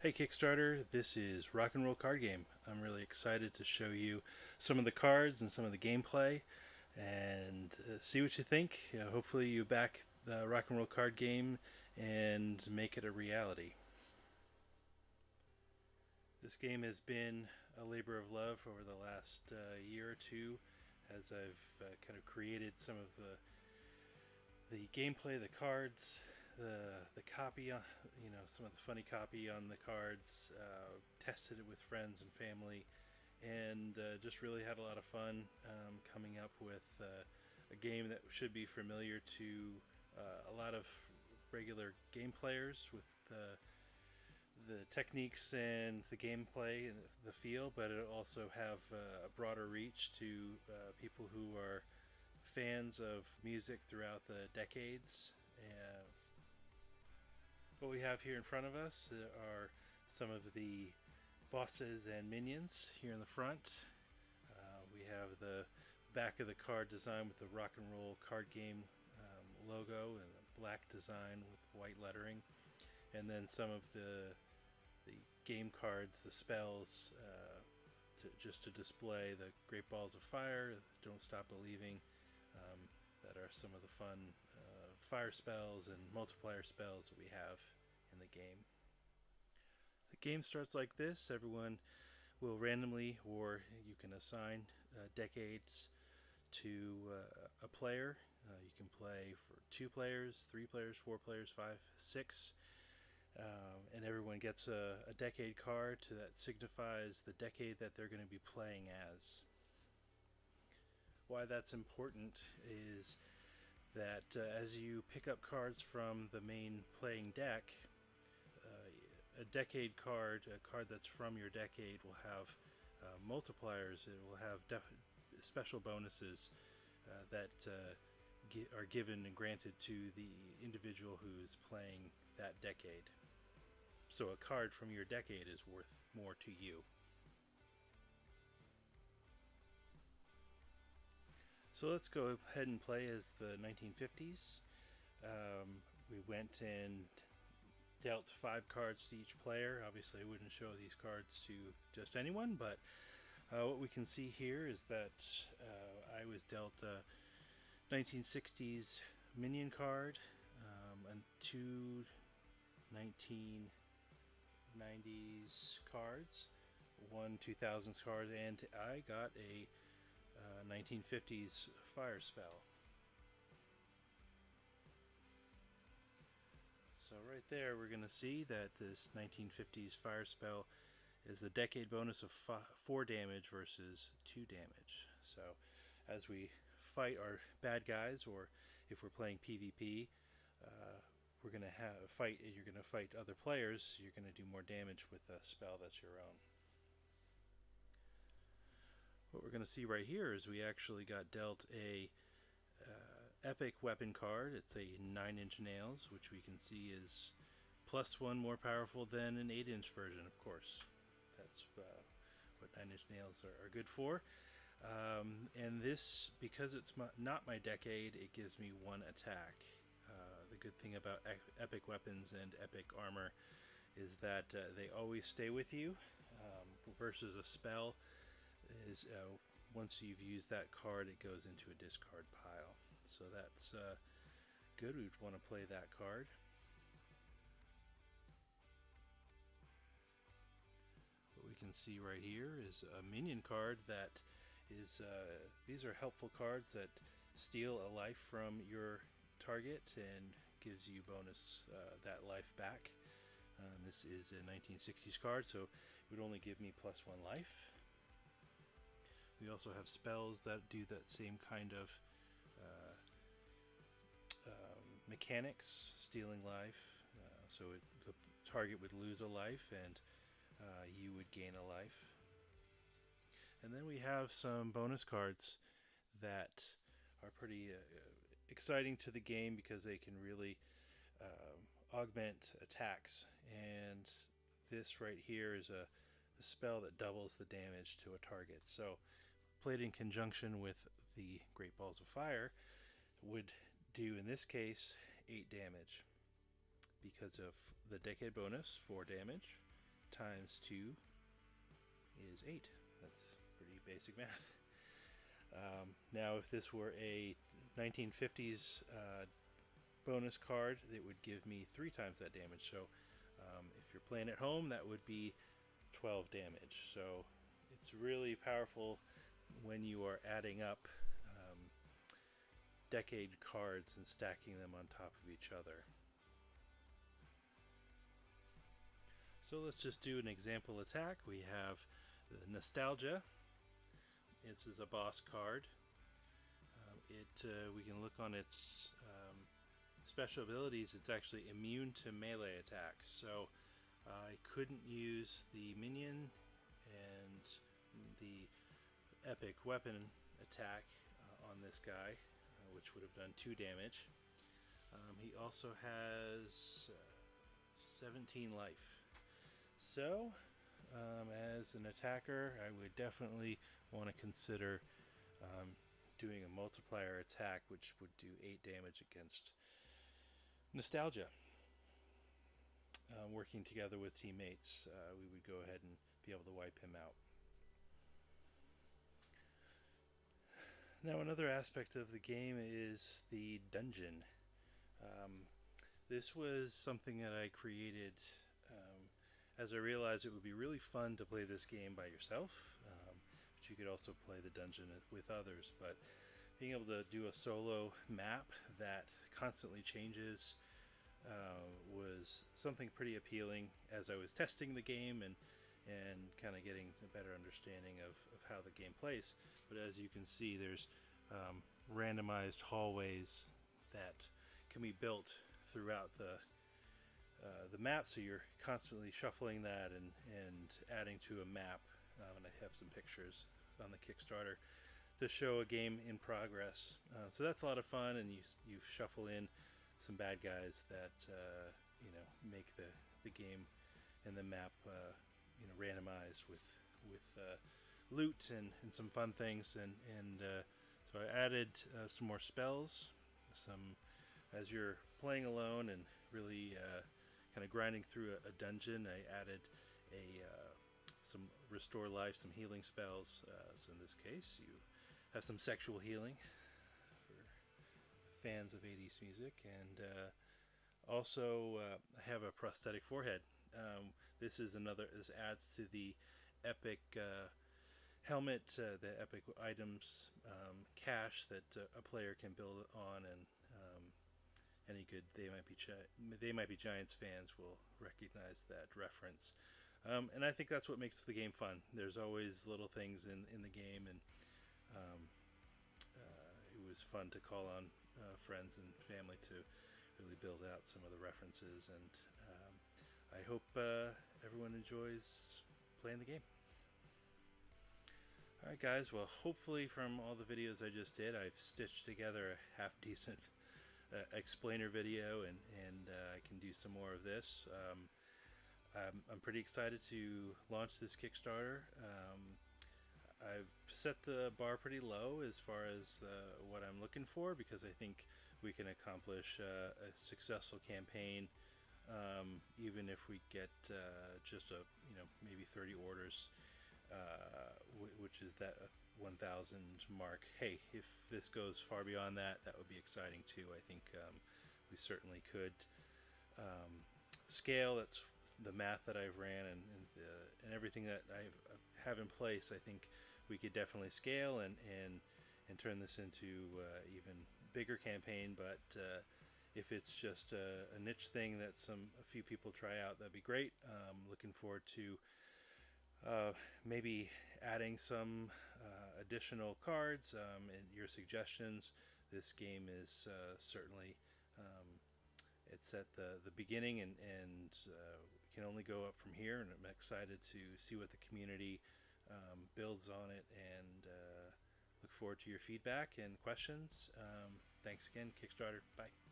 Hey Kickstarter, this is Rock and Roll Card Game. I'm really excited to show you some of the cards and some of the gameplay and see what you think. Hopefully you back the Rock and Roll Card Game and make it a reality. This game has been a labor of love over the last year or two as I've kind of created some of the gameplay, the cards, the copy, some of the funny copy on the cards. Tested it with friends and family, and just really had a lot of fun coming up with a game that should be familiar to a lot of regular game players with the techniques and the gameplay and the feel, but it also have a broader reach to people who are fans of music throughout the decades. And what we have here in front of us are some of the bosses and minions here in the front. We have the back of the card design with the Rock and Roll Card Game logo and a black design with white lettering, and then some of the game cards, the spells, just to display the Great Balls of Fire, Don't Stop Believing, that are some of the fun fire spells and multiplier spells that we have in the game. The game starts like this. Everyone will randomly, or you can assign decades to a player. You can play for 2 players, 3 players, 4 players, five, six, and everyone gets a decade card that signifies the decade that they're going to be playing as. Why that's important is that as you pick up cards from the main playing deck, a decade card, a card that's from your decade, will have multipliers. It will have special bonuses that are given and granted to the individual who's playing that decade. So a card from your decade is worth more to you. So let's go ahead and play as the 1950s. We went and dealt 5 cards to each player. Obviously, I wouldn't show these cards to just anyone, but what we can see here is that I was dealt a 1960s minion card and 2 1990s cards, 1 2000 card, and I got a 1950s fire spell. So right there we're going to see that this 1950s fire spell is the decade bonus of 4 damage versus 2 damage. So as we fight our bad guys, or if we're playing PvP, we're going to fight. You're going to fight other players. You're going to do more damage with a spell that's your own. What we're going to see right here is we actually got dealt a epic weapon card. It's a 9-inch nails, which we can see is +1 more powerful than an 8-inch version, of course. That's what 9-inch nails are good for. And this, because it's not my decade, it gives me 1 attack. The good thing about epic weapons and epic armor is that they always stay with you, versus a spell is once you've used that card, it goes into a discard pile. So that's good. We'd want to play that card. What we can see right here is a minion card that is, these are helpful cards that steal a life from your target and gives you bonus that life back. This is a 1960s card, so it would only give me +1 life. We also have spells that do that same kind of mechanics, stealing life. So the target would lose a life and you would gain a life. And then we have some bonus cards that are pretty exciting to the game because they can really augment attacks. And this right here is a spell that doubles the damage to a target. So played in conjunction with the Great Balls of Fire would do, in this case, 8 damage because of the decade bonus, 4 damage, times 2 is 8. That's pretty basic math. Now, if this were a 1950s bonus card, it would give me 3 times that damage. So if you're playing at home, that would be 12 damage. So it's really powerful when you are adding up decade cards and stacking them on top of each other. So let's just do an example attack. We have the Nostalgia. This is a boss card. We can look on its special abilities. It's actually immune to melee attacks. So I couldn't use the minion and the epic weapon attack on this guy, which would have done 2 damage. He also has 17 life. So, as an attacker, I would definitely want to consider doing a multiplier attack, which would do 8 damage against Nostalgia. Working together with teammates, we would go ahead and be able to wipe him out. Now, another aspect of the game is the dungeon. This was something that I created as I realized it would be really fun to play this game by yourself, but you could also play the dungeon with others. But being able to do a solo map that constantly changes was something pretty appealing as I was testing the game and kind of getting a better understanding of how the game plays. But as you can see, there's randomized hallways that can be built throughout the map, so you're constantly shuffling that and adding to a map. And I have some pictures on the Kickstarter to show a game in progress. So that's a lot of fun, and you shuffle in some bad guys that make the game and the map randomized with loot and some fun things. And so I added some more spells. As you're playing alone and really kind of grinding through a dungeon, I added some restore life, some healing spells. So in this case, you have some sexual healing for fans of 80s music, and also I have a prosthetic forehead. This adds to the epic helmet, the epic items cache that a player can build on, and any good They Might Be Giants fans will recognize that reference. And I think that's what makes the game fun. There's always little things in the game, and it was fun to call on friends and family to really build out some of the references, and I hope everyone enjoys playing the game. Alright guys, well, hopefully from all the videos I just did, I've stitched together a half-decent explainer video, and I can do some more of this. I'm pretty excited to launch this Kickstarter. I've set the bar pretty low as far as what I'm looking for, because I think we can accomplish a successful campaign even if we get just maybe 30 orders, which is that 1,000 mark. Hey, if this goes far beyond that, that would be exciting too. I think we certainly could scale. That's the math that I've ran, and everything that I have in place. I think we could definitely scale and turn this into even bigger campaign. But if it's just a niche thing that a few people try out, that'd be great. Looking forward to maybe adding some additional cards and your suggestions. This game is certainly it's at the beginning, and can only go up from here, and I'm excited to see what the community builds on it, and look forward to your feedback and questions. Thanks again, Kickstarter. Bye.